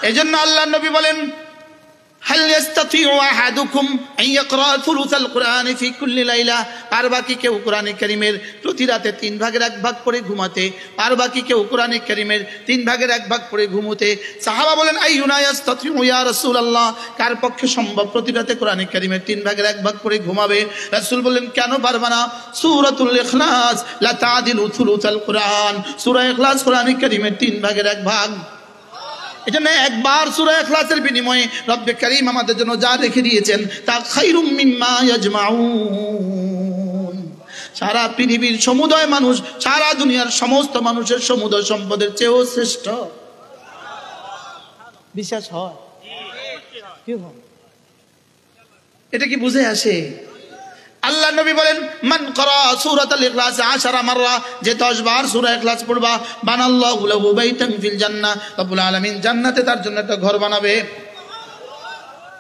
এজন্য আল্লাহর নবী বলেন, হাল ইয়াস্তাতিউ আহাদুকুম আন ইয়াকরা থুলুসাল কুরআনি ফি কুল্লি লাইলা, আর বাকি কেউ কোরআনে কারীমের প্রতি রাতে 3 ভাগের 1 ভাগ পড়ে ঘুমাতে, আর বাকি কেউ কোরআনে কারীমের 3 ভাগের 1 ভাগ পড়ে ঘুমোতে। সাহাবা বলেন, আইয়ুনা ইয়াস্তাতিউ ইয়া রাসূলুল্লাহ, কার পক্ষে সম্ভব প্রতি রাতে কোরআনে কারীমের 3 ভাগের 1 ভাগ পড়ে ঘুমাবে? রাসূল বললেন, কেন পারবা না? সূরাতুল ইখলাস লা তাদিলু থুলুসাল কুরআন, সূরা ইখলাস কোরআনে কারীমের 3 ভাগের 1 ভাগ। এজন্য একবার সূরা ইখলাসের বিনিময়ে রব্বে কারীম আমাদের জন্য যা রেখে দিয়েছেন তা খায়রুম মিম্মা ইয়াজমাউন। সারা পৃথিবীর সমুদয় মানুষ, সারা দুনিয়ার সমস্ত মানুষের সমুদয় সম্পদের চেয়েও শ্রেষ্ঠ। বিশ্বাস হয়? কি হয়? এটা কি বুঝে আসে? আল্লাহ নবী বলেন, মান করা সূরাতুল ইখলাস 10 মাররা, যে 10 বার সূরা ইখলাস পড়বা, বানাল্লাহু লাহু বাইতান ফিল জান্নাহ, রব্বুল আলামিন জান্নাতে তার জন্য একটা ঘর বানাবে।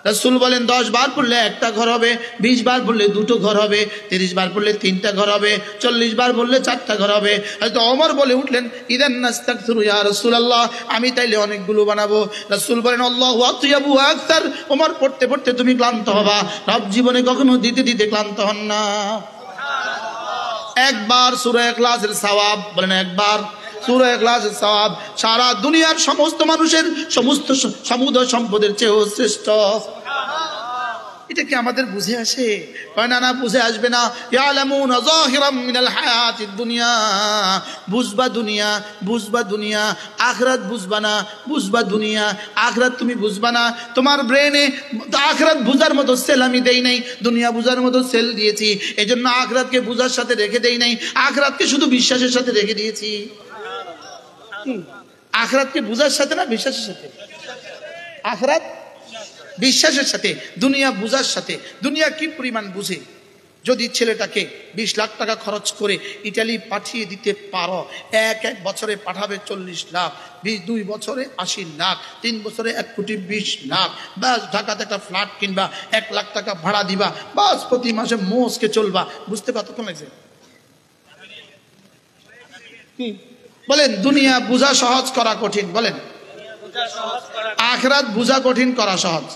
রাসূল বলেন 10 বার পড়লে একটা ঘর হবে, 20 বার পড়লে 2টো ঘর হবে, 30 বার পড়লে 3টা ঘর হবে, 40 বার পড়লে 4টা ঘর হবে। হযরত ওমর বলে উঠলেন, ইদান নাস্তাগফিরু ইয়া রাসূলুল্লাহ, আমি তাইলে অনেকগুলো বানাবো। রাসূল বলেন, আল্লাহু আতয়াবু আকতার। ওমর পড়তে পড়তে তুমি ক্লান্ত হবা, রব জীবনে কখনো দিতে দিতে ক্লান্ত হন না। একবার সূরা ইখলাসের সওয়াব, বলেন একবার সূরা ইখলাসের সওয়াব সারা দুনিয়ার সমস্ত মানুষের সমস্ত সমুদয় সম্পদের চেয়েও শ্রেষ্ঠ। এটা কি আমাদের বুঝে আসে? কয় না, না বুঝে আসবে না। ইয়ালামুনা যাহিরাম মিনাল হায়াতিদ দুনিয়া, বুঝবা দুনিয়া, বুঝবা দুনিয়া, আখিরাত বুঝবা না, বুঝবা দুনিয়া, আখিরাত তুমি বুঝবা না। তোমার ব্রেনে আখিরাত বুঝার মতো সেল আমি দেই নাই, দুনিয়া বুঝার মতো সেল দিয়েছি। এজন্য আখিরাতকে বুঝার সাথে রেখে দেই নাই, আখিরাতকে শুধু বিশ্বাসের সাথে রেখে দিয়েছি। আখিরাতকে বুঝার সাথে না বিশ্বাসের সাথে? আখিরাত বিশ্বাসের সাথে, দুনিয়া বুঝার সাথে। দুনিয়া কি পরিমাণ বুঝে? যদি ছেলেটাকে 20 লাখ টাকা খরচ করে ইটালি পাঠিয়ে দিতে পারো, এক বছরে পাঠাবে 40 লাখ, 2 বছরে 80 লাখ, 3 বছরে 1,20,00,000, বাস ঢাকাতে একটা ফ্ল্যাট কিনবা, 1 লাখ টাকা ভাড়া দিবা, বাস প্রতি মাসে মোষকে চলবা। বুঝতে কতক্ষণ লাগছে? কি বলেন? দুনিয়া বুঝা সহজ, করা কঠিন। বলেন, আখিরাত বুঝা কঠিন, করা সহজ।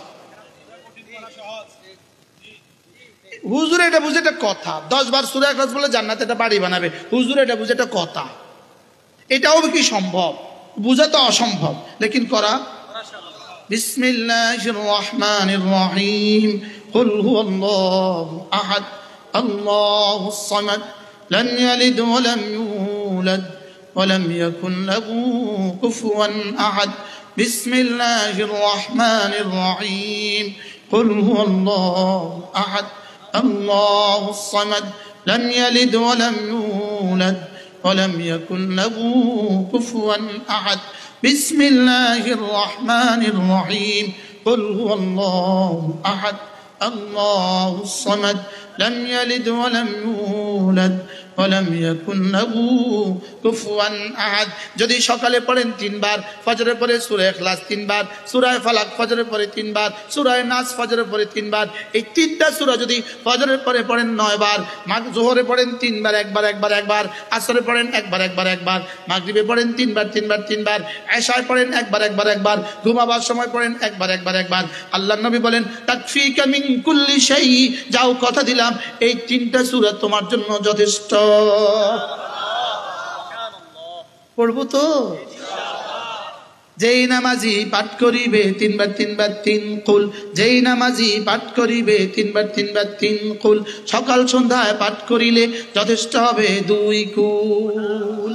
হুজুর এটা বুঝে এটা কথা, 10 বার সূরা ইখলাস বলে জান্নাতে একটা বাড়ি বানাবে, হুজুর এটা বুঝে এটা কথা। এটাও কি সম্ভব? বুঝা তো অসম্ভব, লেকিন করা। বিসমিল্লাহির রহমানির রহিম, কুল হুয়াল্লাহু আহাদ, আল্লাহুস সামাদ, লাম ইয়ালিদ ওয়া লাম ইউলাদ ওয়া লাম ইয়াকুন লাহু কুফুয়ান আহাদ। বিসমিল্লাহির রহমানির রহিম, কুল হুয়াল্লাহু আহাদ, আল্লাহুস সামাদ, লাম ইয়ালিদ ওয়া লাম ইউলাদ ওয়া লাম ইয়াকুন লাহু কুফুয়ান আহাদ। বিসমিল্লাহির রহমানির রহিম, কুল হুয়াল্লাহু আহাদ, আল্লাহুস সামাদ, লাম ইয়ালিদ ওয়া লাম ইউলাদ ওয়া লাম ইয়াকুন লাহু কুফুয়ান আহাদ। যদি সকালে পড়েন 3 বার, ফজরের পরে সূরা ইখলাস 3 বার, সূরা ফালাক ফজরের পরে 3 বার, সূরা নাস ফজরের পরে 3 বার, এই 3টা সূরা যদি ফজরের পরে পড়েন 9 বার, যোহরে পড়েন 3 বার, একবার, আসরে পড়েন একবার, মাগরিবে পড়েন 3 বার, 3 বার, এশায় পড়েন একবার, ঘুমাবার সময় পড়েন একবার। আল্লাহর নবী বলেন, তাকফিকা মিন কুল্লি শাই, যাও কথা দিলাম এই 3টা সূরা তোমার জন্য যথেষ্ট। পড়বো তো? যেই নামাজি পাঠ করিবে 3 বার 3 কুল, যেই নামাজি পাঠ করিবে 3 বার 3 কুল, সকাল সন্ধ্যায় পাঠ করিলে যথেষ্ট হবে 2 কুল।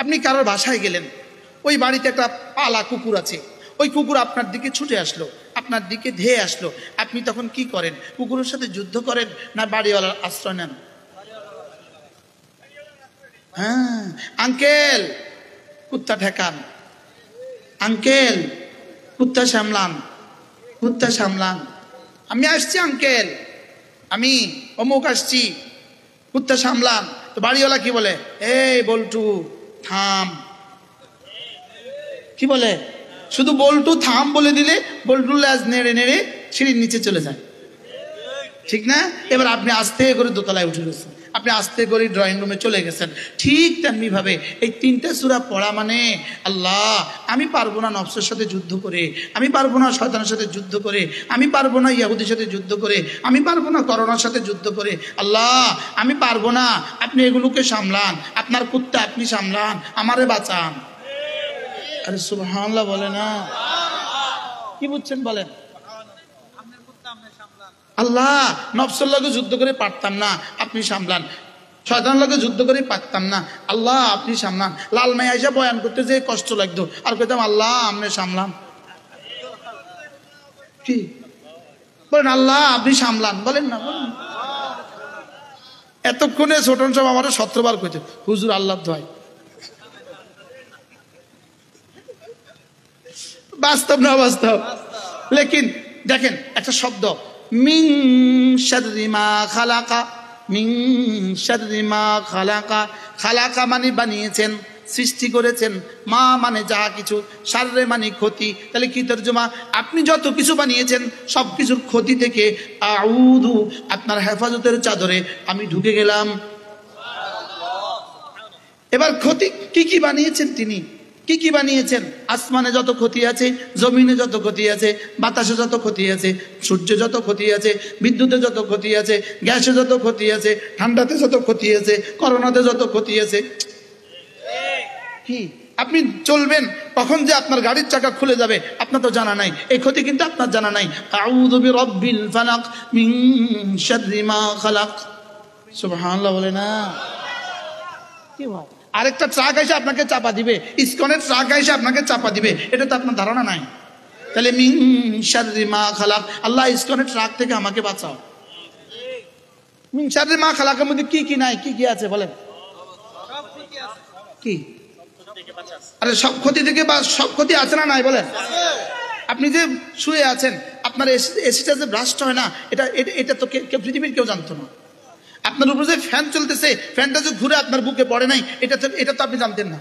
আপনি কারোর বাসায় গেলেন, ওই বাড়িতে একটা পালা কুকুর আছে, ওই কুকুর আপনার দিকে ছুটে আসলো, আপনার দিকে ধেয়ে আসলো, আপনি তখন কি করেন? কুকুরের সাথে যুদ্ধ করেন না বাড়িওয়ালার আশ্রয় নেন? হ্যাঁ, আঙ্কেল কুত্তা ঠেকান, আঙ্কেল কুত্তা সামলান, আমি আসছি আঙ্কেল, আমি অমুক আসছি, কুত্তা সামলান। তো বাড়িওয়ালা কি বলে? এই বল্টু থাম। কি বলে? শুধু বল্টু থাম বলে দিলে বল্টু লেজ নেড়ে সিঁড়ির নিচে চলে যায়, ঠিক না? এবার আপনি আস্তে করে দোতলায় উঠে গেছেন, আপনি আস্তে করে ড্রয়িং রুমে চলে গেছেন। ঠিক তেমনি ভাবে এই 3টে সূরা পড়া মানে আল্লাহ আমি পারবো না নফসের সাথে যুদ্ধ করে, আমি পারবো না শয়তানের সাথে যুদ্ধ করে, আমি পারবো না ইহুদির সাথে যুদ্ধ করে, আমি পারবো না করোনার সাথে যুদ্ধ করে, আল্লাহ আমি পারবো না, আপনি এগুলোকে সামলান, আপনার কুত্তা আপনি সামলান, আমারে বাঁচান। আরে সুবহানাল্লাহ বলে না, কি বুঝছেন বলেন? আল্লাহ নফসের লগে যুদ্ধ করে পারতাম না, আপনি সামলান, শয়তানের লগে যুদ্ধ করে পারতাম না, আল্লাহ আপনি সামলান। লাল মাই আইসা বয়ান করতে যে কষ্ট লাগতো, আর কইতাম আল্লাহ আপনি সামলান। কি বলেন? আল্লাহ আপনি সামলান, বলেন না বলেন। এতক্ষণে ছোটন সব আমার 17 বার কইছে হুজুর আল্লাহ দোয়াই। বাস্তব না বাস্তব? লেকিন দেখেন একটা শব্দ মিন শাররি মা খালাকা, মিন শাররি মা খালাকা। খালাকা মানে বানিয়েছেন, সৃষ্টি করেছেন, মা মানে যা কিছু, শাররে মানে ক্ষতি। তাহলে কি তরজমা? আপনি যত কিছু বানিয়েছেন সব কিছুর ক্ষতি থেকে আউযু, আপনার হেফাজতের চাদরে আমি ঢুকে গেলাম। এবার ক্ষতি কি কি বানিয়েছেন তিনি, কি কি বানিয়েছেন? আসমানে যত ক্ষতি আছে, জমিনে যত ক্ষতি আছে, বাতাসে যত ক্ষতি আছে, সূর্যে যত ক্ষতি আছে, বিদ্যুতে যত ক্ষতি আছে, গ্যাসে যত ক্ষতি আছে, ঠান্ডাতে যত ক্ষতি আছে, করোনাতে যত ক্ষতি আছে। কি আপনি চলবেন কখন যে আপনার গাড়ির চাকা খুলে যাবে আপনার তো জানা নাই, এই ক্ষতি কিন্তু আপনার জানা নাই। আউযু বিরাব্বিল ফালাক মিন শাররি মা খালাক। সুবহানাল্লাহ বলে না? কি ভাই, আরেকটা ট্রাক এসে আপনাকে চাপা দিবে, ইসকনের ট্রাক এসে আপনাকে চাপা দিবে, এটা তো আপনার ধারণা নাই। তাহলে মিন শাররি মা খালাক, আল্লাহ ইসকনের ট্রাক থেকে আমাকে বাঁচাও। মিন শাররি মা খালাকের মধ্যে কি কি নাই, কি কি আছে বলেন? কি? আরে সব ক্ষতি থেকে বা সব ক্ষতি আছে না নাই বলেন? আপনি যে শুয়ে আছেন, আপনার এসিটা যে ব্রাস্ট হয় না, এটা এটা তো পৃথিবীর কেউ জানতো না। আপনার উপরে যে ফ্যান চলতেছে, ফ্যানটা যে ঘুরে আপনার বুকে পড়ে নাই, এটা তো আপনি জানতেন না।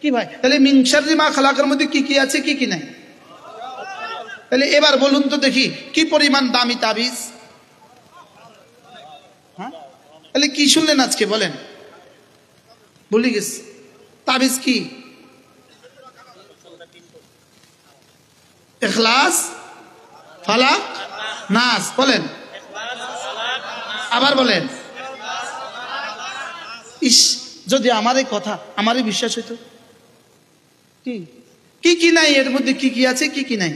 কি ভাই? তাহলে মিন শাররি মা খালাকের মধ্যে কি কি আছে, কি কি নাই? তাহলে এবার বলুন তো দেখি কি পরিমাণ দামি তাবিজ। হ্যাঁ, তাহলে কি শুনলেন আজকে বলেন? ভুলে গেছি। তাবিজ কি? ইখলাস, ফালাক, নাস। বলেন, আবার বলেন। ইস, যদি আমার এই কথা আমারই বিশ্বাস হইতো। কি কি কি নাই এর মধ্যে, কি কি আছে, কি কি নাই?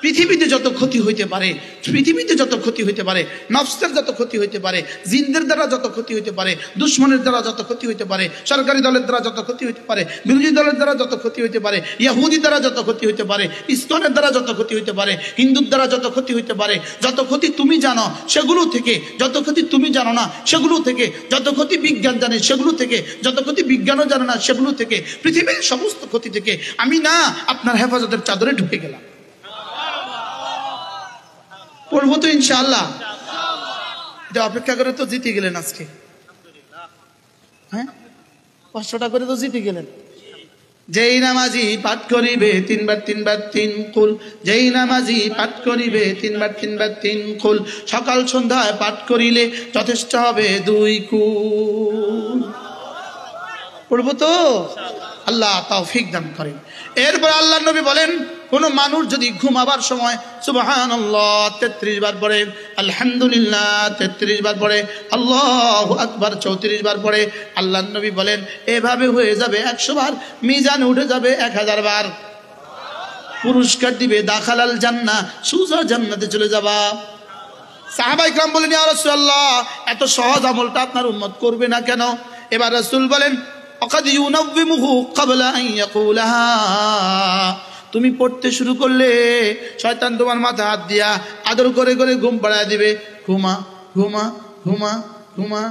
পৃথিবীতে যত ক্ষতি হইতে পারে, পৃথিবীতে যত ক্ষতি হইতে পারে, নফসের যত ক্ষতি হইতে পারে, জিনদের দ্বারা যত ক্ষতি হইতে পারে, দুশ্মনের দ্বারা যত ক্ষতি হইতে পারে, সরকারি দলের দ্বারা যত ক্ষতি হইতে পারে, বিরোধী দলের দ্বারা যত ক্ষতি হইতে পারে, ইহুদি দ্বারা যত ক্ষতি হইতে পারে, ইসকনের দ্বারা যত ক্ষতি হইতে পারে, হিন্দুর দ্বারা যত ক্ষতি হইতে পারে, যত ক্ষতি তুমি জানো সেগুলো থেকে, যত ক্ষতি তুমি জানো না সেগুলো থেকে, যত ক্ষতি বিজ্ঞান জানে সেগুলো থেকে, যত ক্ষতি বিজ্ঞানও জানে না সেগুলো থেকে, পৃথিবীর সমস্ত ক্ষতি থেকে আমি না আপনার হেফাজতের চাদরে ঢুকে গেলাম। পড়বো তো ইনশাআল্লাহ। এটা অপেক্ষা করে তো জিতে গেলেন আজকে। হ্যাঁ, 500টা করে তো জিতে গেলেন। যেই নামাজি পাঠ করিবে 3 বার 3 বার 3 কুল, যেই নামাজি পাঠ করিবে 3 বার 3 বার 3 কুল, সকাল সন্ধ্যায় পাঠ করিলে যথেষ্ট হবে 2 কুল। পড়বো তো? আল্লাহ তৌফিক দান করেন। এরপর আল্লাহর নবী বলেন, কোন মানুষ যদি ঘুমাবার সময় সুবহানাল্লাহ 33 বার পড়ে, আলহামদুলিল্লাহ 33 বার পড়ে, আল্লাহু আকবার 34 বার পড়ে, আল্লাহর নবী বলেন এভাবে হয়ে যাবে 100 বার, মিজানে উঠে যাবে 1000 বার, পুরস্কার দিবে দাখালাল জান্নাহ, সুজা জান্নাতে চলে যাবা। সাহাবায়ে কেরাম বলেন, ইয়া রাসূলুল্লাহ এত সহজ আমলটা আপনার উম্মত করবে না কেন? এবার রাসূল বলেন, অকাদ ইউনাব্বিমুহু ক্বাবলা আন ইয়াকুলাহা, তুমি পড়তে শুরু করলে শয়তান তোমার মাথা হাত দিয়া আদর করে করে ঘুম পাড়ায় দিবে, ঘুমা ঘুমা ঘুমা ঘুমা।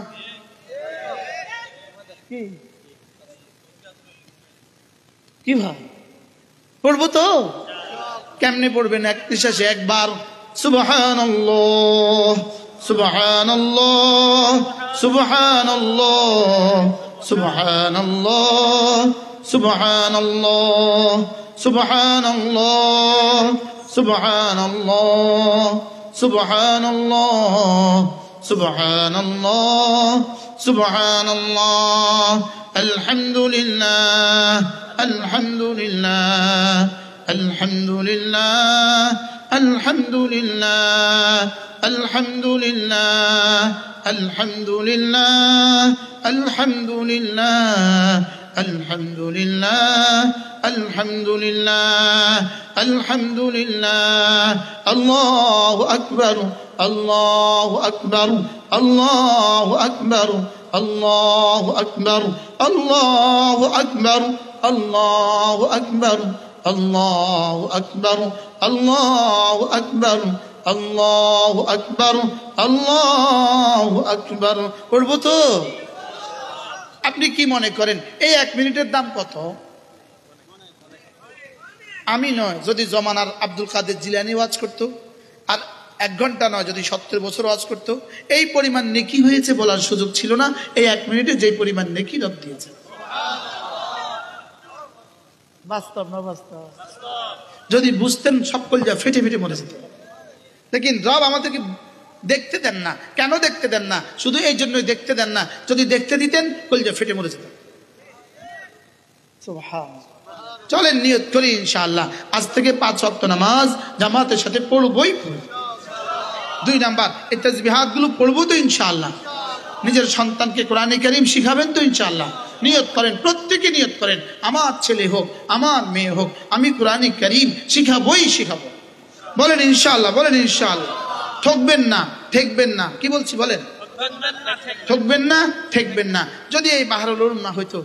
কি ভাই, পড়বো তো? কেমনে পড়বেন? এক নিঃশ্বাসে একবার সুবহানাল্লাহ সুবহানাল্লাহ সুবহানাল্লাহ সুবহানাল্লাহ সুবহানাল্লাহ সুবহানাল্লাহ সুবহানাল্লাহ সুবহানাল্লাহ সুবহানাল্লাহ সুবহানাল্লাহ আলহামদুলিল্লাহ আলহামদুলিল্লাহ আলহামদুলিল্লাহ আলহামদুলিল্লাহ আলহামদুলিল্লাহ আলহামদুলিল্লাহ আলহামদুলিল্লাহ আলহামদুলিল্লাহ আলহামদুলিল্লাহ আলহামদুলিল্লাহ আল্লাহু আকবার আল্লাহু আকবার আল্লাহু আকবার আল্লাহু আকবার আল্লাহু আকবার আল্লাহু আকবার আল্লাহু আকবার আল্লাহু আকবার আল্লাহু আকবার আল্লাহু আকবার। পড়বো তো? আপনি কি মনে করেন এই 1 মিনিটের দাম কত? আমি নয়, যদি জমানার আব্দুল কাদের জিলানী ওয়াজ করতো, আর 1 ঘন্টা নয়, যদি 70 বছর ওয়াজ করতো, এই পরিমাণ নেকি হয়েছে বলার সুযোগ ছিল না। এই 1 মিনিটে যে পরিমাণ নেকি রব দিয়েছে। বাস্তব না বাস্তব? যদি বুঝতেন সব কলজা ফেটে ফেটে মরে যেত। লেকিন রব আমাদেরকে দেখতে দেন না। কেন দেখতে দেন না? শুধু এই জন্যই দেখতে দেন না, যদি দেখতে দিতেন কলজা ফেটে মরে যেত। সুবহানাল্লাহ। চলেন নিয়ত করি ইনশাআল্লাহ আজ থেকে 5 ওয়াক্ত নামাজ জামাতের সাথে পড়বই পড়ব। 2 নাম্বার, এই তাসবিহাত গুলো পড়বো তো ইনশাআল্লাহ। নিজের সন্তানকে কোরআনে কারীম শিখাবেন তো ইনশাআল্লাহ। নিয়ত করেন, প্রত্যেকে নিয়ত করেন, আমার ছেলে হোক আমার মেয়ে হোক আমি কোরআনে কারীম শিখাবই শিখাবো। বলেন ইনশাআল্লাহ, বলেন ইনশাআল্লাহ। ঠকবেন না, ঠেকবেন না। কি বলছি বলেন? ঠকবেন না, ঠেকবেন না। যদি এই বাহরুল উলুম না হইতো,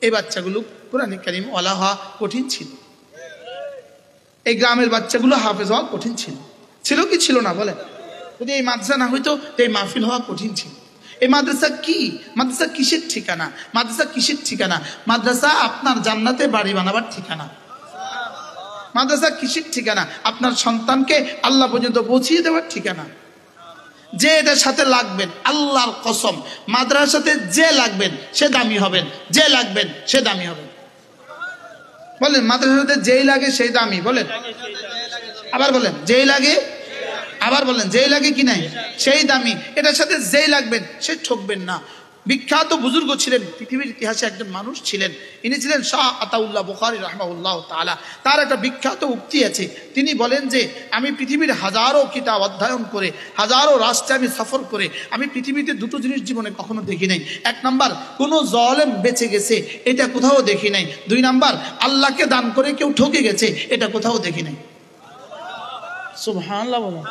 এই বাচ্চাগুলো কোরআনে কারীম ওয়ালা হওয়া কঠিন ছিল। এই গ্রামের বাচ্চাগুলো হাফেজ হওয়া কঠিন ছিল। ছিল কি ছিল না বলেন? যদি এই মাদ্রাসা না হইতো তো এই মাহফিল হওয়া কঠিন ছিল। এই মাদ্রাসা কি? মাদ্রাসা কিসের ঠিকানা? মাদ্রাসা কিসের ঠিকানা? মাদ্রাসা আপনার জান্নাতে বাড়ি বানাবার ঠিকানা। মাদ্রাসা কিসের ঠিকানা? আপনার সন্তানকে আল্লাহ পর্যন্ত পৌঁছিয়ে দেওয়ার ঠিকানা। যে এটার সাথে লাগবেন, আল্লাহর কসম, মাদ্রাসাতে যে লাগবেন সে দামি হবেন, যে লাগবেন সে দামি হবেন। বলেন, মাদ্রাসাতে যেই লাগে সেই দামি। বলেন, আবার বলেন, যেই লাগে, আবার বলেন, যেই লাগে কি নাই সেই দামি। এটার সাথে যেই লাগবেন সে ঠকবেন না। বিখ্যাত বুজুর্গ ছিলেন, পৃথিবীর ইতিহাসে একজন মানুষ ছিলেন, ইনি ছিলেন শাহ আতাউল্লাহ বুখারী রাহিমাহুল্লাহ তাআলা। তার একটা বিখ্যাত উক্তি আছে, তিনি বলেন যে আমি পৃথিবীর হাজারো কিতাব অধ্যয়ন করে, হাজারো রাষ্ট্রে আমি সফর করে, আমি পৃথিবীতে 2টো জিনিস জীবনে কখনো দেখি নাই। 1 নাম্বার, কোনো জালেম বেঁচে গেছে, এটা কোথাও দেখি নাই। 2 নাম্বার, আল্লাহকে দান করে কেউ ঠকে গেছে, এটা কোথাও দেখি নাই। সুবহানাল্লাহ বলেন।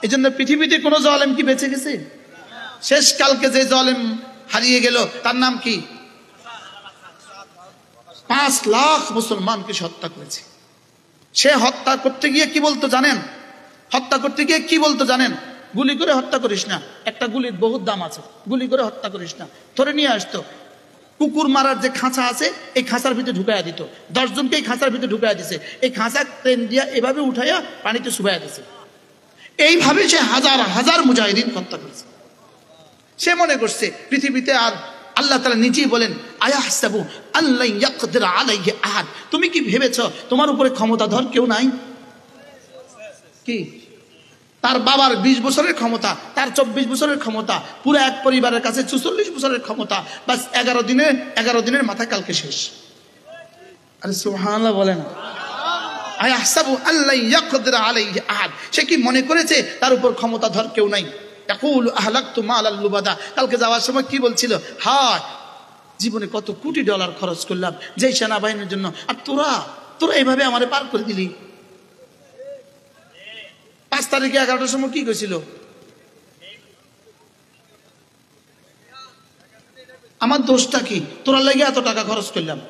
এই জন্য পৃথিবীতে কোনো জালেম কি বেঁচে গেছে? শেষ কালকে যে জালেম হারিয়ে গেল তার নাম কি? 5 লাখ মুসলমানকে হত্যা করেছে। সে হত্যা করতে গিয়ে কি বলতো জানেন? হত্যা করতে গিয়ে কি বলতো জানেন? গুলি করে হত্যা করিস না, একটা গুলির বহুত দাম আছে, গুলি করে হত্যা করিস না। ধরে নিয়ে আসতো, কুকুর মারার যে খাঁচা আছে এই খাঁচার ভিতরে ঢুকাইয়া দিত। 10 জনকে এই খাঁচার ভিতরে ঢুকাইয়া দিছে, এই খাঁচা ট্রেন দিয়া এভাবে উঠাইয়া পানিতে চুবাইয়া দিছে। এইভাবে সে হাজার হাজার মুজাহিদিন হত্যা করেছে। সে মনে করছে পৃথিবীতে আর, আল্লাহ তাআলা নিজেই বলেন আয়াহসাবু আল্লা ইয়াকদির আলাইহি আহাদ, তুমি কি ভেবেছো তোমার উপরে ক্ষমতাধর কেউ নাই? কি? তার বাবার 20 বছরের ক্ষমতা, তার 24 বছরের ক্ষমতা, পুরো এক পরিবারের কাছে 44 বছরের ক্ষমতা, বাস 11 দিনের মাথায় কালকে শেষ। আরে সুবহানাল্লাহ বলেন। আয়াহসাবু আল্লা ইয়াকদির আলাইহি আহাদ, সে কি মনে করেছে তার উপর ক্ষমতাধর কেউ নাই? ইয়াকুলু আহলাকতু মালাল লুবাদা, কালকে যাওয়ার সময় কি বলছিল? হায়, জীবনে কত কোটি ডলার খরচ করলাম যেই সেনাবাহিনীর জন্য, আর তোরা এইভাবে আমারে পার করে দিলি। 5 তারিখে 11টার সময় কি কইছিল? আমার দোষটা কি? তোরা লাগে এত টাকা খরচ করলাম।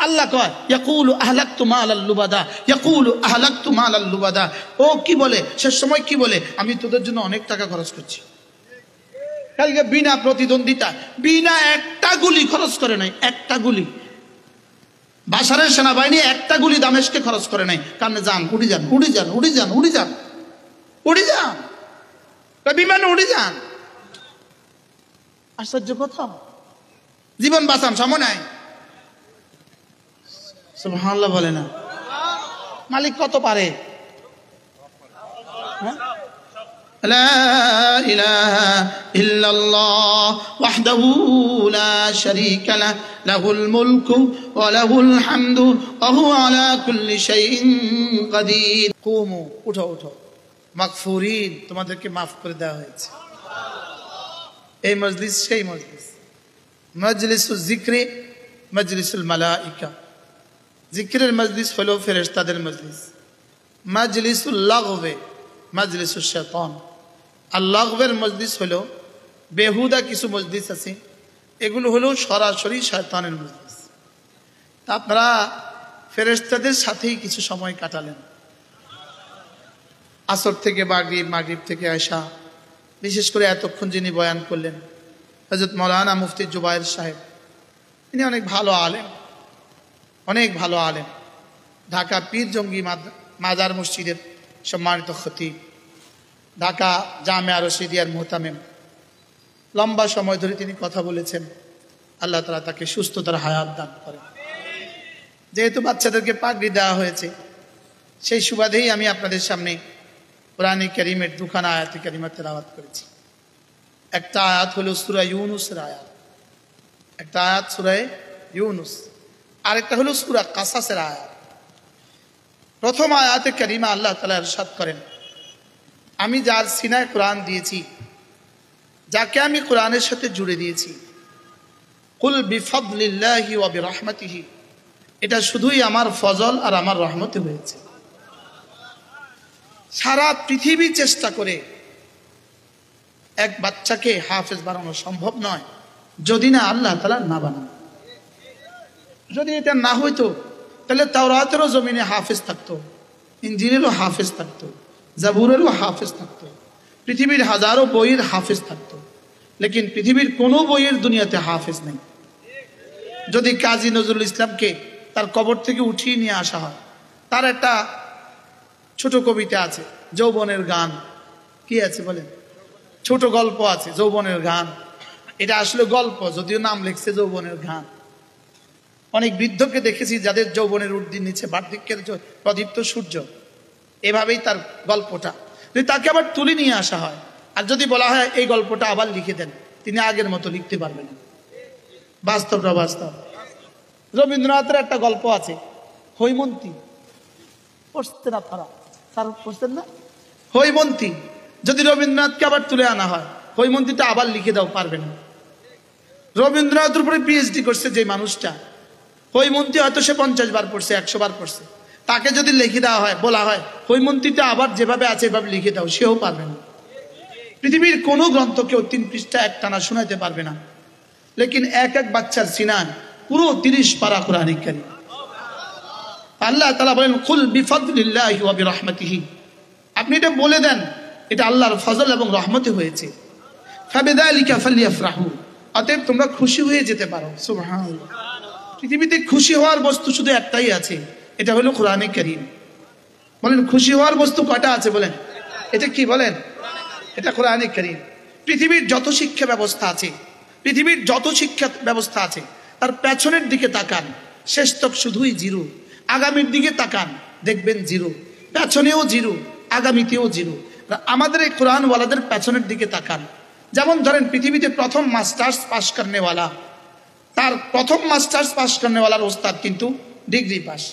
আল্লাহ কয় ইয়াকুলু আহলাকতু মালাল লুবাদা, ইয়াকুলু আহলাকতু মালাল লুবাদা। ও কি বলে? শেষ সময় কি বলে? আমি তোদের জন্য অনেক টাকা খরচ করছি। কালকে বিনা প্রতিদ্বন্দ্বিতা, বিনা একটা গুলি খরচ করে নাই, একটা গুলি। বাশারের সেনাবাহিনী একটা গুলি দামেশকে খরচ করে নাই। কারণে যান, উড়ে যান, উড়ে যান, উড়ে যান, উড়ে যান, উড়ে যান, বিমানে উড়ে যান। আশ্চর্য কথা, জীবন বাঁচান, সময় নাই। সুবহানাল্লাহ বলে না? মালিক কত পারে? لا إله إلا الله وحده لا شريك له له الملك وله الحمد وهو على كل شيء قدير قوموا উঠো উঠো মাগফুরিন তোমাদেরকে maaf করে দেওয়া হয়েছে এই মজলিস সেই মজলিস মজলিসুল যিকরি মজলিসুল মালাইকা যিকরের মজলিস হলো ফেরেশতাদের মজলিস মজলিসুল লাগবে মজলিসুল শাইতান আর লাগবের মজলিস হলো বেহুদা কিছু মজলিস আছে এগুলো হলো সরাসরি শয়তানের মজলিস আপনারা ফেরেশতাদের সাথেই কিছু সময় কাটালেন আসর থেকে মাগরিব মাগরিব থেকে আয়শা বিশেষ করে এতক্ষণ যিনি বয়ান করলেন হযরত মাওলানা মুফতি জুবায়ের সাহেব তিনি অনেক ভালো আলেম ঢাকা পীর জঙ্গি মাজার মসজিদের সম্মানিত খতিব ঢাকা জামিয়া রশিদিয়ার মুহতামিম লম্বা সময় ধরে তিনি কথা বলেছেন আল্লাহ তাআলা তাকে সুস্থতার হায়াত দান করেন যেহেতু বাচ্চাদেরকে পাগড়ি দেওয়া হয়েছে সেই সুবাদেই আমি আপনাদের সামনে কোরআনে কারীমের দুখানা আয়াতে কারিমা তেলাওয়াত করেছি একটা আয়াত হলো সূরা ইউনূসের আয়াত একটা আয়াত সূরা ইউনূস আরেকটা হলো সূরা কাসাসের আয়াত প্রথম আয়াতে কারিমা আল্লাহ তাআলা ইরশাদ করেন আমি যার সিনায় কোরআন দিয়েছি যাকে আমি কোরআনের সাথে জুড়ে দিয়েছি কুল বিফাদলিল্লাহি ওয়া বিরহমাতিহি এটা শুধুই আমার ফজল আর আমার রহমতে হয়েছে সারা পৃথিবী চেষ্টা করে এক বাচ্চাকে হাফেজ বানানো সম্ভব নয় যদি না আল্লাহ তাআলা না বানান যদি এটা না হইতো তাহলে তাওরাতেরও জমিনে হাফেজ থাকতো ইনজিলেরও হাফেজ থাকতো জাবুরেরও হাফেজ থাকতো পৃথিবীর হাজারো বইয়ের হাফেজ থাকতো লেকিন পৃথিবীর কোনো বইয়ের দুনিয়াতে হাফেজ নেই যদি কাজী নজরুল ইসলামকে তার কবর থেকে উঠিয়ে নিয়ে আসা হয় তার একটা ছোট কবিতা আছে যৌবনের গান কি আছে বলেন ছোট গল্প আছে যৌবনের গান এটা আসলে গল্প যদিও নাম লিখছে যৌবনের গান অনেক বৃদ্ধকে দেখেছি যাদের যৌবনের ঊর্ধ্বের নিচে বার্ধক্যের প্রদীপ্ত সূর্য এভাবেই তার গল্পটা যদি তাকে আবার তুলে নিয়ে আসা হয় আর যদি বলা হয় এই গল্পটা আবার লিখে দেন তিনি আগের মতো লিখতে পারবেন না বাস্তবটা বাস্তব রবীন্দ্রনাথের একটা গল্প আছে হৈমন্তী পড়ছেন আপনারা স্যার পড়ছেন না হৈমন্তী যদি রবীন্দ্রনাথকে আবার তুলে আনা হয় হৈমন্তীটা আবার লিখে দাও পারবে না রবীন্দ্রনাথের উপরে পিএইচডি করছে যে মানুষটা হৈমন্তী হয়তো সে 50 বার পড়ছে 100 বার পড়ছে তাকে যদি লিখে দেওয়া হয় বলা হয় হৈমন্তীটা আবার যেভাবে আছে এভাবে লিখে দাও সেও পারবে না পৃথিবীর কোনো গ্রন্থকেও 3 পৃষ্ঠা একটানা শোনাতে পারবে না লেকিন এক এক বাচ্চার সিনান পুরো 30 পারা কোরআন কারীম আল্লাহ তাআলা বলেন কুল বিফাদলিল্লাহি ওয়া বিরহমাতিহি আপনি এটা বলে দেন এটা আল্লাহর ফজল এবং রহমতে হয়েছে ফাবিযালিকা ফালইফরাহু অতএব তোমরা খুশি হয়ে যেতে পারো সুবহানাল্লাহ পৃথিবীতে খুশি হওয়ার বস্তু শুধু একটাই আছে এটা হলো কোরআনে কারীম বলেন খুশি হওয়ার বস্তু কয়টা আছে বলেন এটা কি বলেন এটা কোরআনে কারীম পৃথিবীর যত শিক্ষা ব্যবস্থা আছে তার পেছনের দিকে তাকান শেষ তক শুধুই জিরো আগামীর দিকে তাকান দেখবেন জিরো পেছনেও জিরো আগামীতেও জিরো আমাদের এই কোরআন ওয়ালাদের পেছনের দিকে তাকান যেমন ধরেন পৃথিবীতে প্রথম মাস্টার্স পাস করনেওয়ালা তার প্রথম মাস্টার্স পাস করনেওয়ালার ওস্তাদ কিন্তু ডিগ্রি পাস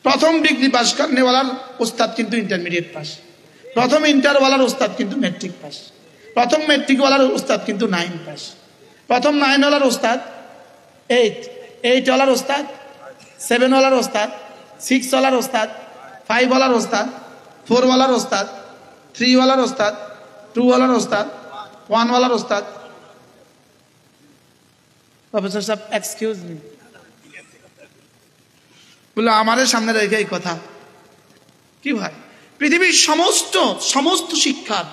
প্রথম ডিগ্রি পাস করনেওয়ালার ওস্তাদ কিন্তু ইন্টারমিডিয়েট পাস প্রথম ইন্টারওয়ালার ওস্তাদ কিন্তু ম্যাট্রিক পাস প্রথম ম্যাট্রিকওয়ালার ওস্তাদ কিন্তু 9 পাস প্রথম 9 ওয়ালার ওস্তাদ 8 ওয়ালার ওস্তাদ 7 ওয়ালার ওস্তাদ 6 ওয়ালার ওস্তাদ 5 ওয়ালার ওস্তাদ 4 ওয়ালার ওস্তাদ 3 ওয়ালার ওস্তাদ 2 ওয়ালার ওস্তাদ 1 ওয়ালার ওস্তাদ প্রফেসর সাহেব এক্সকিউজ মি বলে আমাদের সামনে রেখে এই কথা কি ভাই পৃথিবীর সমস্ত শিক্ষার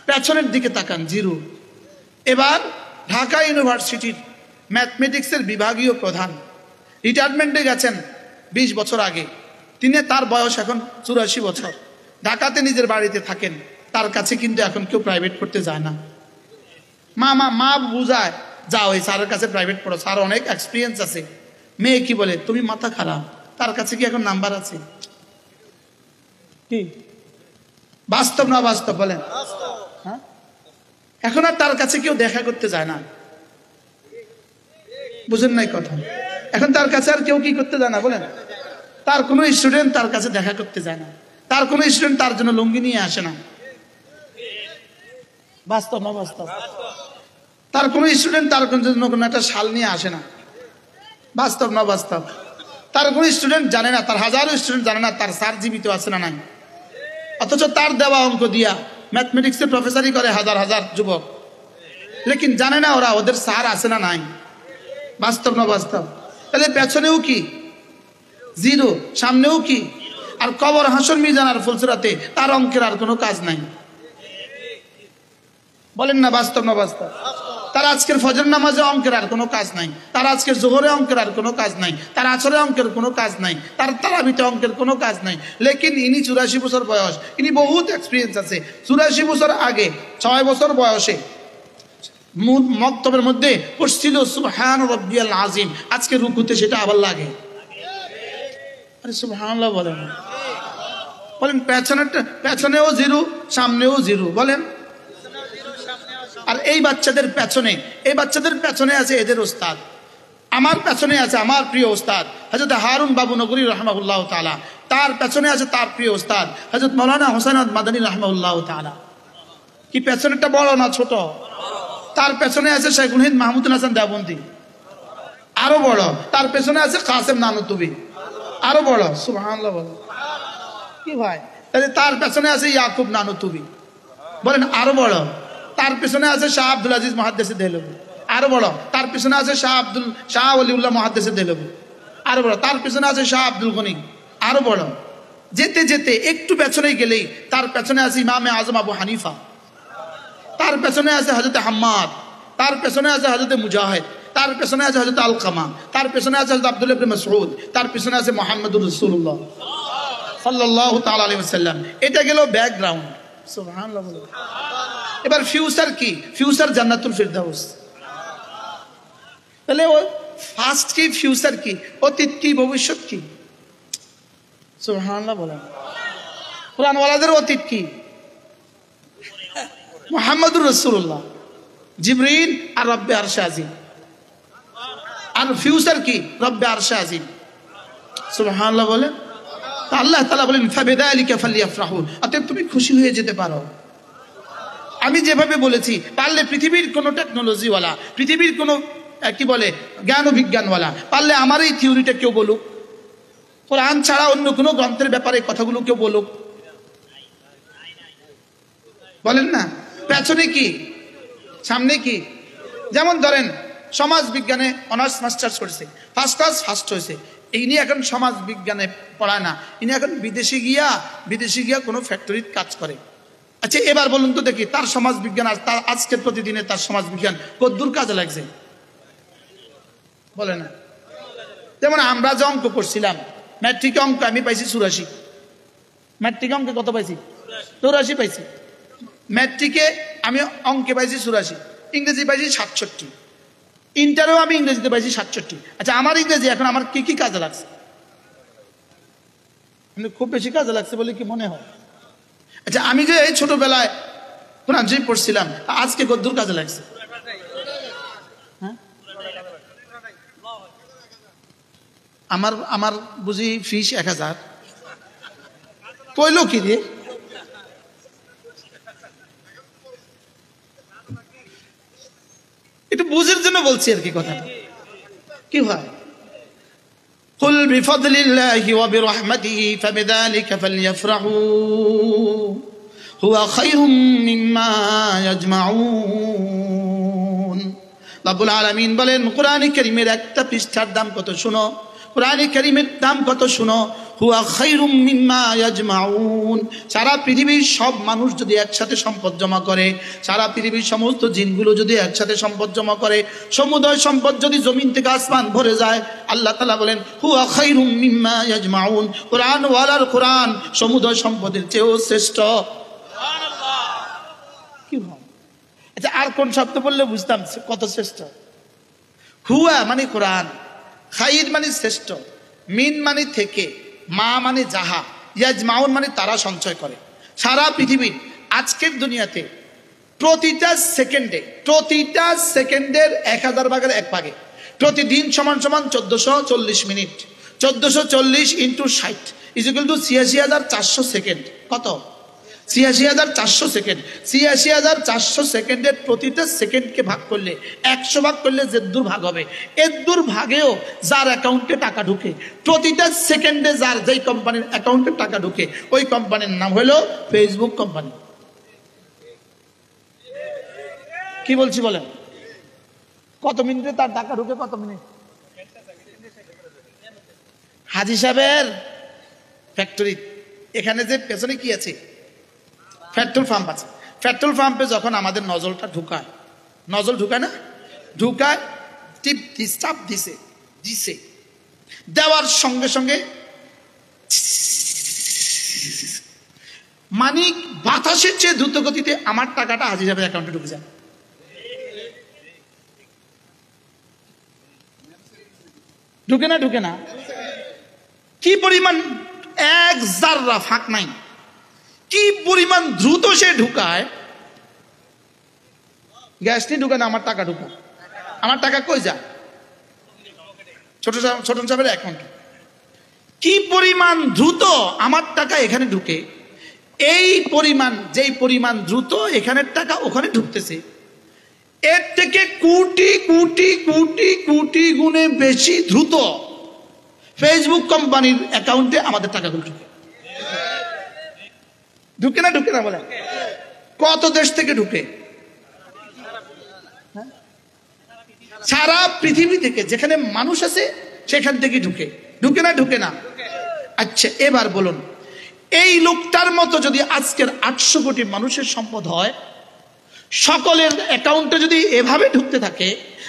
পেছনের দিকে তাকান জিরো এবার ঢাকা ইউনিভার্সিটির ম্যাথমেটিক্সের বিভাগীয় প্রধান রিটায়ারমেন্টে গেছেন 20 বছর আগে তিনি তার বয়স এখন 84 বছর ঢাকাতে নিজের বাড়িতে থাকেন তার কাছে কিন্তু এখন কেউ প্রাইভেট পড়তে যায় না মা বুঝায় যাও এই স্যারের কাছে প্রাইভেট পড়ো স্যার অনেক এক্সপিরিয়েন্স আছে মেয়ে কি বলে তুমি মাথা খারাপ তার কাছে কি এখন নাম্বার আছে কি বাস্তব না বাস্তব বলেন? হ্যাঁ, এখন আর তার কাছে কেউ দেখা করতে যায় না। বুঝেন নাই কথা? এখন তার কাছে আর কেউ কি করতে যায় না বলেন? তার কোনো স্টুডেন্ট তার কাছে দেখা করতে যায় না, তার কোনো স্টুডেন্ট তার জন্য লুঙ্গি নিয়ে আসে না। বাস্তব না বাস্তব? তার কোনো স্টুডেন্ট তার জন্য কোনো একটা শাল নিয়ে আসে না। বাস্তব না বাস্তব? তার কোনো স্টুডেন্ট জানে না, তার হাজারো স্টুডেন্ট জানে না তার স্যার জীবিত আছে না নাই, অথচ তার দেওয়া অঙ্ক দিয়া ম্যাথমেটিক্সের প্রফেসরই করে হাজার হাজার যুবক, লেকিন জানে না ওরা ওদের স্যার আছে না নাই। বাস্তব না বাস্তব? তাহলে পেছনেও কি জিরো, সামনেও কি, আর কবর হাসর মিজানার ফুলসুরাতে তার অঙ্কের আর কোনো কাজ নাই। বলেন না বাস্তব না বাস্তব? তার আজকের ফজর নামাজে অঙ্কের আর কোনো কাজ নাই, তার আজকের জোহরে অঙ্কের আর কোনো কাজ নাই, তার আসরে অঙ্কের কোনো কাজ নাই, তার তারাবিতে অঙ্কের কোনো কাজ নাই। লেকিন ইনি 84 বছর বয়স, ইনি বহুত এক্সপিরিয়েন্স আছে। 84 বছর আগে 6 বছর বয়সে মক্তবের মধ্যে পড়ছিল সুবহান রাব্বিয়াল আযীম, আজকে রুকুতে সেটা আবার লাগে। আরে সুবহানাল্লাহ বলেন, বলেন পেছনেও জিরো, সামনেও জিরো, বলেন। আর এই বাচ্চাদের পেছনে আছে এদের ওস্তাদ, আমার পেছনে আছে আমার প্রিয় ওস্তাদ হযরত হারুন বাবু নগরী রাহমাহুল্লাহ তাআলা, তার পেছনে আছে তার প্রিয় ওস্তাদ হযরত মাওলানা হোসেন মাদানী রাহমাহুল্লাহ তাআলা। কি পেছনেরটা বড় না ছোট? তার পেছনে আছে শেখুল হিন্দ মাহমুদুল হাসান দেওবন্দি, আরো বড়। তার পেছনে আছে কাসেম নানুতুবি, আরো বড়। সুবহানাল্লাহ বলেন। কি ভাই, তাহলে তার পেছনে আছে ইয়াকুব নানুতুবি, বলেন আরো বড়। তার পেছনে আছে শাহ আব্দুল আজিজ মুহাদ্দিস দেহলভী, আরো বড়। তার পেছনে আছে শাহ ওলিউল্লাহ মুহাদ্দিস দেহলভী, আরো বড়। তার পেছনে আছে শাহ আব্দুল গনি, আরো বড়। যেতে যেতে একটু পেছনে গেলেই তার পেছনে আছে ইমামে আজম আবু হানিফা, তার পেছনে আছে হযরত হাম্মাদ, তার পেছনে আছে হযরত মুজাহিদ, তার পেছনে আছে হযরত আলকামা, তার পেছনে আছে হযরত আব্দুল্লাহ ইবনে মাসউদ, তার পেছনে আছে মুহাম্মদুর রাসূলুল্লাহ সাল্লাল্লাহু তাআলা আলাইহি ওয়াসাল্লাম। এটা গেল ব্যাকগ্রাউন্ড। সুবহানাল্লাহ। এবার ফিউচার কি? ফিউচার জান্নাতুল ফিরদাউস। তাহলে ও ফার্স্ট কি, ফিউচার কি, অতীত কি, ভবিষ্যৎ কি? সুবহানাল্লাহ বলেন। কুরআন ওয়ালাদের অতীত কি? মুহাম্মদুর রাসূলুল্লাহ, জিবরিল আর রব্বে আরশে আজিম। আর ফিউচার কি? রব্বে আরশে আজিম। সুবহানাল্লাহ বলেন। তা আল্লাহ তাআলা বলেন ফাবিযালিকা ফালইফরাহু, অতএব তুমি খুশি হয়ে যেতে পারো। আমি যেভাবে বলেছি, পারলে পৃথিবীর কোনো টেকনোলজিওয়ালা, পৃথিবীর কোনো কি বলে জ্ঞান ও বিজ্ঞানওয়ালা, পারলে আমার এই থিওরিটা কেউ বলুক, কোরআন ছাড়া অন্য কোনো গ্রন্থের ব্যাপারে কথাগুলো কেউ বলুক, বলেন না। পেছনে কি, সামনে কি? যেমন ধরেন সমাজ বিজ্ঞানে অনার্স মাস্টার্স করছে, ফার্স্ট ক্লাস ফার্স্ট হয়েছে, ইনি এখন সমাজ বিজ্ঞানে পড়ায় না, ইনি এখন বিদেশে গিয়া কোনো ফ্যাক্টরির কাজ করে। আচ্ছা এবার বলুন তো দেখি, তার সমাজ বিজ্ঞান আর তার আজকের প্রতিদিনে তার সমাজ বিজ্ঞান কতদূর কাজে লাগছে? বলে না। যেমন আমরা যে অঙ্ক করছিলাম, ম্যাট্রিকে অঙ্ক আমি পাইছি 84, ম্যাট্রিকে অঙ্কে কত পাইছি? 84 পাইছি। ম্যাট্রিকে আমি অঙ্কে পাইছি 84, ইংরেজি পাইছি 67, ইন্টারেও আমি ইংরেজিতে পাইছি 67। আচ্ছা আমার ইংরেজি এখন আমার কি কি কাজে লাগছে? খুব বেশি কাজে লাগছে বলে কি মনে হয়? আচ্ছা আমি যে এই ছোটবেলায় কোরআন শরীফ পড়ছিলাম, আজকে কতদূর কাজে লাগছে? আমার বুঝি ফিস 1000 কইলো কি রে? একটু বুঝের জন্য বলছি আর কি কথাটা। কি হয়? কুল বিফাদলিল্লাহি ওয়া বিরহমাতিহি ফাবিযালিকা ফালইফরাহু হুয়া খায়রুম মিম্মা ইয়াজমাউন। রব্বুল আলামিন বলেন কোরআনে কারীমের একটা পৃষ্ঠার দাম কত শুনো, কোরআনে কারীমের দাম কত শুনো। হুয়া খায়রুম মিম্মা ইয়াজমাউন। সারা পৃথিবীর সব মানুষ যদি একসাথে সম্পদ জমা করে, সারা পৃথিবীর সমস্ত জিনগুলো যদি একসাথে সম্পদ জমা করে, সমুদয় সম্পদ যদি জমিন থেকে আসমান ভরে যায়, আল্লাহ তাআলা বলেন হুয়া খায়রুম মিম্মা ইয়াজমাউন। কোরআন ওয়ালার কোরআন সমুদয় সম্পদের চেয়েও শ্রেষ্ঠ। সুবহানাল্লাহ। কি ভাই? আচ্ছা আর কোন শব্দ বললে বুঝতাম কত শ্রেষ্ঠ? হুয়া মানে কোরআন, খাইর মানে শ্রেষ্ঠ, মিন মানে থেকে, মা মানে যাহা, ইয়াজমাউন মানে তারা সঞ্চয় করে। সারা পৃথিবীর আজকের দুনিয়াতে প্রতিটা সেকেন্ডের 1000 ভাগের 1 ভাগে প্রতিদিন সমান 1440 minute, 1440 into 60 equal to ৮৬,৪০০ second. কত? ৮৬,৪০০ সেকেন্ড। ৮৬,৪০০ সেকেন্ডের প্রতিটা সেকেন্ডকে ভাগ করলে 100 ভাগ করলে যে দূর ভাগ হবে, এর দূর ভাগেও যার অ্যাকাউন্টে টাকা ঢুকে, প্রতিটা সেকেন্ডে যার যেই কোম্পানির অ্যাকাউন্টে টাকা ঢুকে, ওই কোম্পানির নাম হলো ফেসবুক কোম্পানি। কি বলছি বলেন? কত মিনিটে তার টাকা ঢুকে? কত মিনিট? হাজী সাহেবের ফ্যাক্টরি, এখানে যে পেছনে কি আছে? পেট্রোল পাম্প আছে। পেট্রোল পাম্পে যখন আমাদের নজলটা ঢুকায়, নজল ঢুকায় না? ঢুকায়, চাপ দিছে, দেওয়ার সঙ্গে সঙ্গে মানিক বাতাসের চেয়ে দ্রুত গতিতে আমার টাকাটা হাজী সাহেবের অ্যাকাউন্টে ঢুকে যায়। ঢুকে না? কি পরিমাণ, এক জাররা ফাঁক নাই, কি পরিমাণ দ্রুত সে ঢুকায়। গ্যাস নিয়ে ঢুকে না, আমার টাকা ঢুকা। আমার টাকা কই যায়? ছোট সাহেবের অ্যাকাউন্টে। কি পরিমাণ দ্রুত আমার টাকা এখানে ঢুকে, এই পরিমাণ, যেই পরিমাণ দ্রুত এখানের টাকা ওখানে ঢুকতেছে, এর থেকে কোটি কোটি কোটি কোটি গুণে বেশি দ্রুত ফেসবুক কোম্পানির অ্যাকাউন্টে আমাদের টাকাগুলো ঢুকে না বলে? কত দেশ থেকে ঢুকে? সারা পৃথিবী থেকে, যেখানে মানুষ আছে সেখান থেকে ঢুকে না? আচ্ছা, এবার বলুন, এই লোকটার মতো যদি আজকের 800 কোটি মানুষের সম্পদ হয়, সকলের অ্যাকাউন্টে যদি এভাবে ঢুকতে থাকে,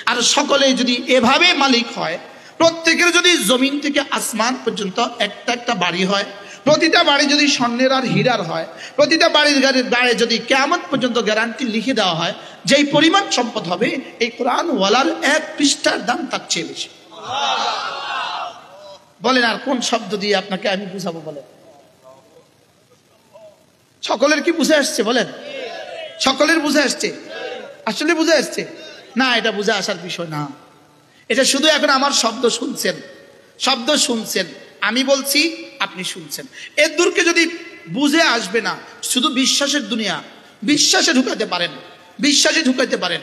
আর সকলে যদি এভাবে মালিক হয়, প্রত্যেকের যদি জমিন থেকে আসমান পর্যন্ত একটা বাড়ি হয়, প্রতিটা বাড়ি যদি স্বর্ণের আর হীরার হয়, প্রতিটা বাড়ির গায়ে যদি কিয়ামত পর্যন্ত গ্যারান্টি লিখে দেওয়া হয়, যেই পরিমাণ সম্পদ হবে, এই কোরআন ওয়ালার 1 পৃষ্ঠার দাম তার চেয়ে বেশি। বলেন আর কোন শব্দ দিয়ে আপনাকে আমি বুঝাবো? বলেন, সকলের কি বুঝে আসছে? বলেন, সকলের বুঝে আসছে? আসলে বুঝে আসছে না? এটা বুঝে আসার বিষয় না। এটা শুধু এখন আমার শব্দ শুনছেন, আমি বলছি, আপনি শুনছেন। এর দূরকে যদি বুঝে আসবে না, শুধু বিশ্বাসের দুনিয়া, বিশ্বাসে ঢুকাতে পারেন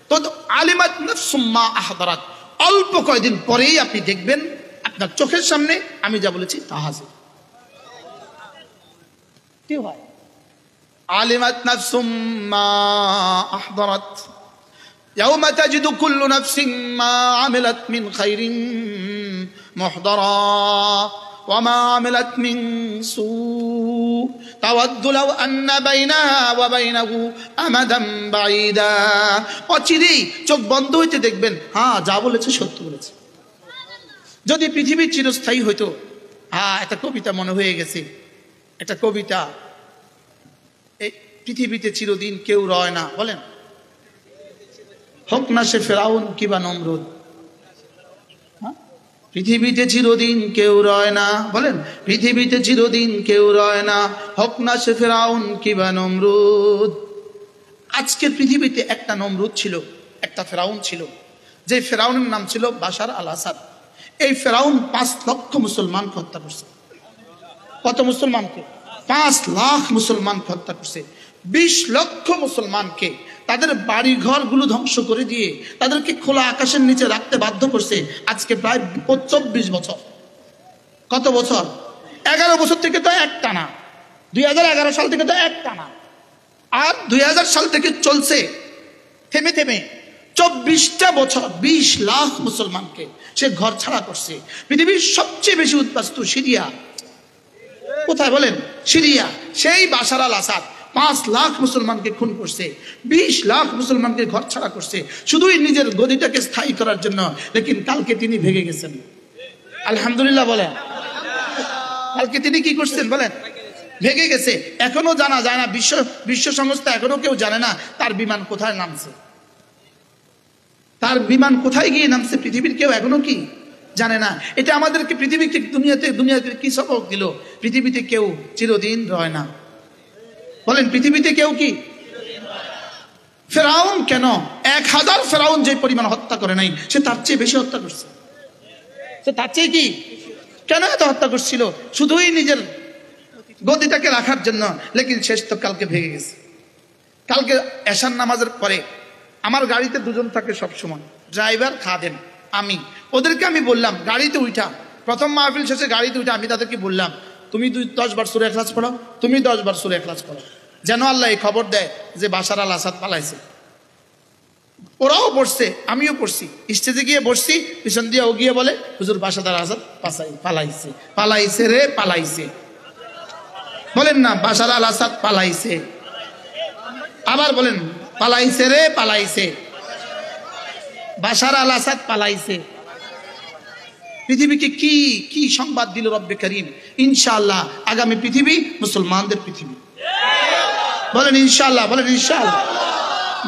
তো আলিমাত নাফসুম মা আহদারাত, অল্প কয়েকদিন পরেই আপনি দেখবেন আপনার চোখের সামনে আমি যা বলেছি তা হাজির। কি হয়? আলিমাত নাফসুম মা আহদারাত يوم تجد كل نفس ما عملت من خير محضرا وما عملت من سوء تود لو أن بينها وبينه أمدا بعيدا। অচিরেই চোখ বন্ধ হইতে দেখবেন, হ্যাঁ যা বলেছে সত্য বলেছে। যদি পৃথিবী চিরস্থায়ী হইতো, একটা কবিতা মনে হয়ে গেছে, একটা কবিতা, এই পৃথিবীতে চিরদিন কেউ রয় না, বলেন, হোক না সে ফেরাউন কিবা নমরুদ। পৃথিবীতে চিরদিন কেউ রয় না, বলেন, পৃথিবীতে চিরদিন কেউ রয় না, হোক না সে ফেরাউন কিবা নমরুদ। আজকের পৃথিবীতে একটা নমরুদ ছিল, একটা ফেরাউন ছিল, যে ফেরাউনের নাম ছিল বাশার আল আসাদ। এই ফেরাউন 5 লক্ষ মুসলমানকে হত্যা করছে। কত মুসলমানকে? 5 লাখ মুসলমানকে হত্যা করছে। 20 লক্ষ মুসলমানকে তাদের বাড়ি ঘরগুলো ধ্বংস করে দিয়ে তাদেরকে খোলা আকাশের নিচে রাখতে বাধ্য করছে। আজকে প্রায় 24 বছর। কত বছর? 11 বছর থেকে তো এক টানা, 2011 সাল থেকে তো এক টানা, আর 2000 সাল থেকে চলছে থেমে 24টা বছর 20 লাখ মুসলমানকে সে ঘর ছাড়া করছে। পৃথিবীর সবচেয়ে বেশি উৎপাদিত সিরিয়া, কোথায় বলেন? সিরিয়া। সেই বাশার আল আসাদ 5 লাখ মুসলমানকে খুন করছে, 20 লাখ মুসলমানকে ঘর ছাড়া করছে, শুধুই নিজের গদিটাকে স্থায়ী করার জন্য। লেকিন কালকে তিনি ভেঙে গেছেন, আলহামদুলিল্লাহ বলেন। কালকে তিনি কি করছেন বলেন? ভেঙে গেছে। এখনো জানা যায় না, বিশ্ব সংস্থা এখনো কেউ জানে না তার বিমান কোথায় নামছে, তার বিমান কোথায় গিয়ে নামছে, পৃথিবীর কেউ এখনো কি জানে না। এটা আমাদেরকে পৃথিবীকে দুনিয়াতে কি সবক দিল? পৃথিবীতে কেউ চিরদিন রয় না। বলেন পৃথিবীতে কেউ কি? ফেরাউন কেন 1000 ফেরাউন যে পরিমাণ হত্যা করে নাই, সে তার চেয়ে বেশি হত্যা করছে। সে তার চেয়ে কি কেন এত হত্যা করছিল? শুধুই নিজের গদিটাকে রাখার জন্য। লেকিন শেষ তো কালকে ভেঙে গেছে। কালকে এশার নামাজের পরে আমার গাড়িতে দুজন থাকে সবসময়, ড্রাইভার, খাদেম, আমি। ওদেরকে আমি বললাম গাড়িতে উঠা, প্রথম মাহফিল শেষে গাড়িতে উঠা আমি তাদেরকে বললাম, তুমি 10 বার সূরা ইখলাস পড়ো, তুমি 10 বার সূরা ইখলাস পড়ো, যেন আল্লাহ এই খবর দেয় যে বাশার আল আসাদ পালাইছে। ওরাও পড়ছে, আমিও পড়ছি। স্টেজে গিয়ে বসছি, পিছন দিয়ে ও গিয়ে বলে, হুজুর বাশার আল আসাদ পালাইছে, পালাইছে রে পালাইছে। বলেন না বাশার আল আসাদ পালাইছে। আবার বলেন পালাইছে রে পালাইছে, বাশার আল আসাদ পালাইছে। পৃথিবীকে কি কি সংবাদ দিল রব্বে করিম। ইনশাআল্লাহ আগামী পৃথিবী মুসলমানদের পৃথিবী। বলেন ইনশাআল্লাহ, বলেন ইনশাআল্লাহ।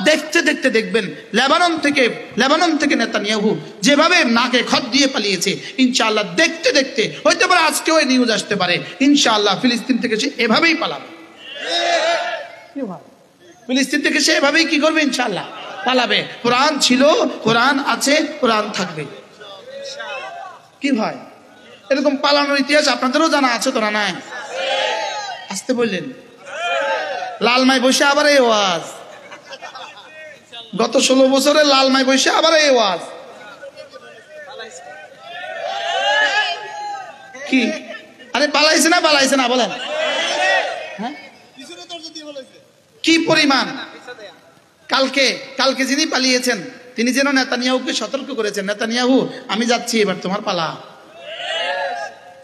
দেখতে দেখতে দেখবেন লেবানন থেকে নেতানিয়াহু যেভাবে নাকে খত দিয়ে পালিয়েছে, ইনশাআল্লাহ দেখতে দেখতে হইতে পারে আজকেও এই নিউজ আসতে পারে, ইনশাআল্লাহ ফিলিস্তিন থেকে সে এভাবেই পালাবে। ফিলিস্তিন থেকে সে এভাবেই কি করবে? ইনশাআল্লাহ পালাবে। কোরআন ছিল, কোরআন আছে, কোরআন থাকবে। কি ভাই, এরকম পালানোর ইতিহাস আপনাদেরও জানা আছে তো? না নাই? আসতে বললেন। লালমাই বসে আবার এই ওয়াজ, গত 16 বছরে লালমাই বসে আবার এই ওয়াজ। কি আরে পালাইছে না পালাইছে না বলেন? হ্যাঁ কি পরিমাণ। কালকে যিনি পালিয়েছেন তিনি যেন নেতানিয়াহুকে সতর্ক করেছেন, নেতানিয়াহু আমি যাচ্ছি, এবার তোমার পালা।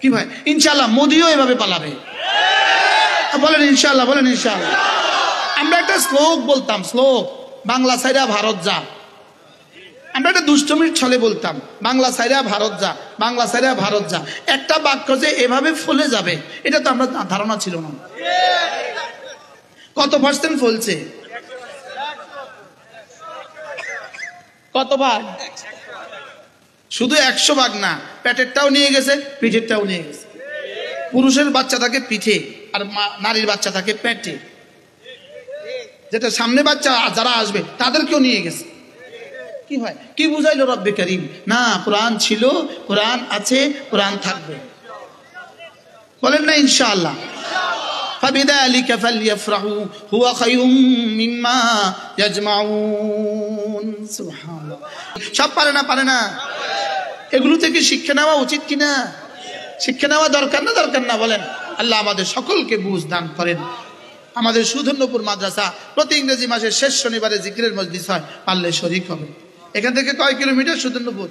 কি ভাই, ইনশাআল্লাহ মোদিও এভাবে পালাবে। বলেন ইনশাআল্লাহ, বলেন ইনশাআল্লাহ। আমরা একটা শ্লোক বলতাম, শ্লোক, বাংলা সাইরা ভারত যা। আমরা একটা দুষ্টমির ছলে বলতাম, বাংলা সাইরা ভারত যা, বাংলা সাইরা ভারত যা। একটা বাক্য যে এভাবে ফলে যাবে এটা তো আমরা ধারণা ছিল না। কত পার্সেন্ট ফলছে? কত ভাগ? শুধু 100 ভাগ না, পেটেরটাও নিয়ে গেছে, পিঠেরটাও নিয়ে গেছে। পুরুষের বাচ্চা থাকে পিঠে আর নারীর বাচ্চা থাকে পেটে। যেটা সামনে বাচ্চা যারা আসবে তাদেরকেও নিয়ে গেছে। কি হয়, কি বুঝাইলো রব্বে করিম? না, কোরআন ছিল, কোরআন আছে, কোরআন থাকবে। বলেন না ইনশাআল্লাহ। فبذلك فليفرحوا هو خير مما يجمعون। সুবহানাল্লাহ। সব পারে না? এগুলো থেকে শিক্ষা নেওয়া উচিত কিনা? শিক্ষা নেওয়া দরকার না বলেন? আল্লাহ আমাদের সকলকে বুঝ দান করেন। আমাদের সুধন্যপুর মাদ্রাসা প্রতি ইংরেজি মাসের শেষ শনিবারে জিকিরের মজলিস হয়, পারলে শরীক হবে। এখান থেকে কয় কিলোমিটার সুধন্যপুর?